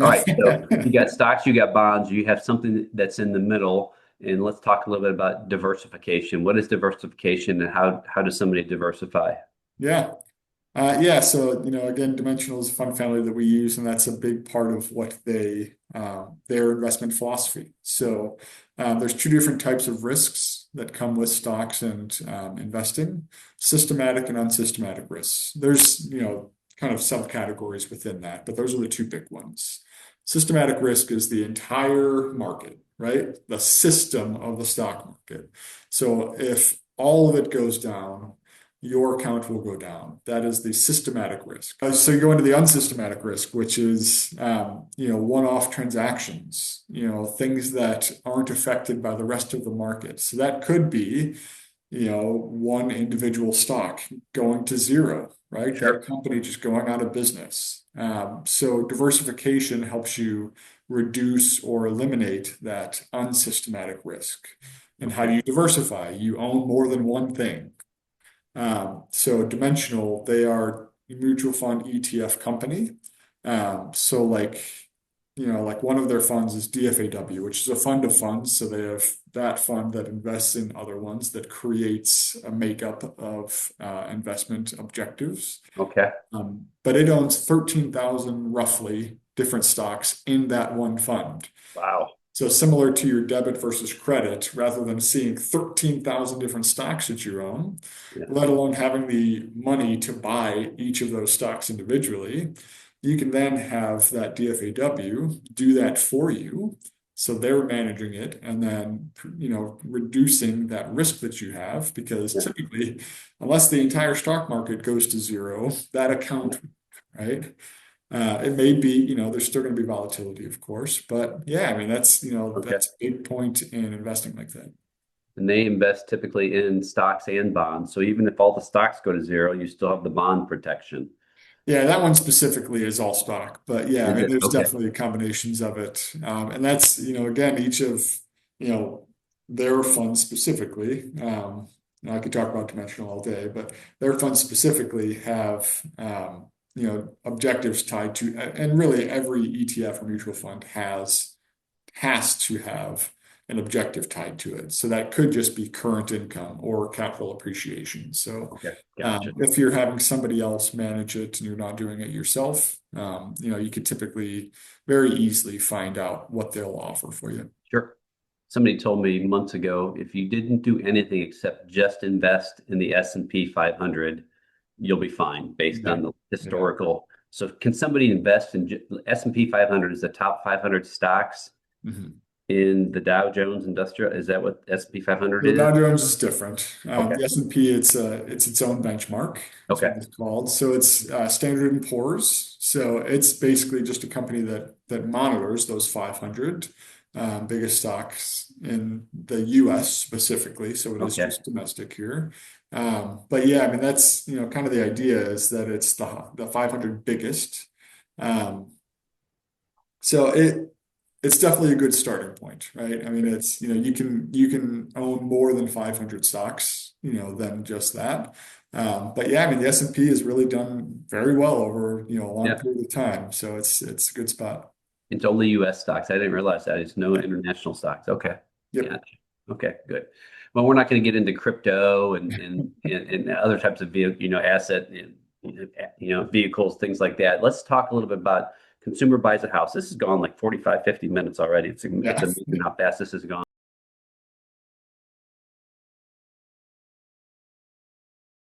All right, so you got stocks, you got bonds, you have something that's in the middle, and let's talk a little bit about diversification. What is diversification, and how does somebody diversify? Yeah. Yeah. So, again, Dimensional is a fund family that we use, and that's a big part of what their investment philosophy. So, there's two different types of risks that come with stocks and investing: systematic and unsystematic risks. There's, kind of subcategories within that, but those are the two big ones. Systematic risk is the entire market, right? The system of the stock market. So, if all of it goes down, your account will go down. That is the systematic risk. So you go into the unsystematic risk, which is one-off transactions, things that aren't affected by the rest of the market. So that could be one individual stock going to zero, right? That Sure. company just going out of business. So diversification helps you reduce or eliminate that unsystematic risk. And how do Okay. you diversify? You own more than one thing. So Dimensional, they are a mutual fund ETF company. So like one of their funds is DFAW, which is a fund of funds. So they have that fund that invests in other ones that creates a makeup of investment objectives. Okay. But it owns 13,000 roughly different stocks in that one fund. Wow. So similar to your debit versus credit, rather than seeing 13,000 different stocks that you own, Yeah. let alone having the money to buy each of those stocks individually, you can then have that DFAW do that for you. So they're managing it and then, reducing that risk that you have because Yeah. typically, unless the entire stock market goes to zero, that account, right? It may be, there's still going to be volatility, of course, but yeah, I mean, Okay. that's a big point in investing like that. And they invest typically in stocks and bonds. So even if all the stocks go to zero, you still have the bond protection. Yeah, that one specifically is all stock, but yeah, I Is mean, it? there's Okay. definitely combinations of it. And that's, again, each of, you know, their funds specifically, I could talk about Dimensional all day, but their funds specifically have, objectives tied to, and really every ETF or mutual fund has to have an objective tied to it. So that could just be current income or capital appreciation. So Okay. Gotcha. if you're having somebody else manage it and you're not doing it yourself, you could typically very easily find out what they'll offer for you. Sure. Somebody told me months ago, if you didn't do anything except just invest in the S&P 500, you'll be fine based Yeah. on the Yeah. historical. So can somebody invest in S&P 500 is the top 500 stocks Mhm. in the Dow Jones Industrial? Is that what S&P 500 The is? Dow Jones is different. Okay. The S&P, it's its own benchmark, is Okay. what it's called. So it's Standard and Poor's. So it's basically just a company that monitors those 500 biggest stocks in the U.S. specifically. So it is Okay. just domestic here. But yeah, I mean that's kind of the idea is that it's the 500 biggest. Um, so it's definitely a good starting point, right? I mean, it's, you can own more than 500 stocks, than just that. But yeah, I mean, the S&P has really done very well over, a long Yeah. period of time. So it's a good spot. It's only US stocks. I didn't realize that. It's no Yeah. international stocks. Okay. Yep. Gotcha. Okay, good. Well, we're not going to get into crypto and other types of vehicle, asset, vehicles, things like that. Let's talk a little bit about consumer buys a house. This has gone like 45, 50 minutes already. It's Yeah. amazing how fast this has gone.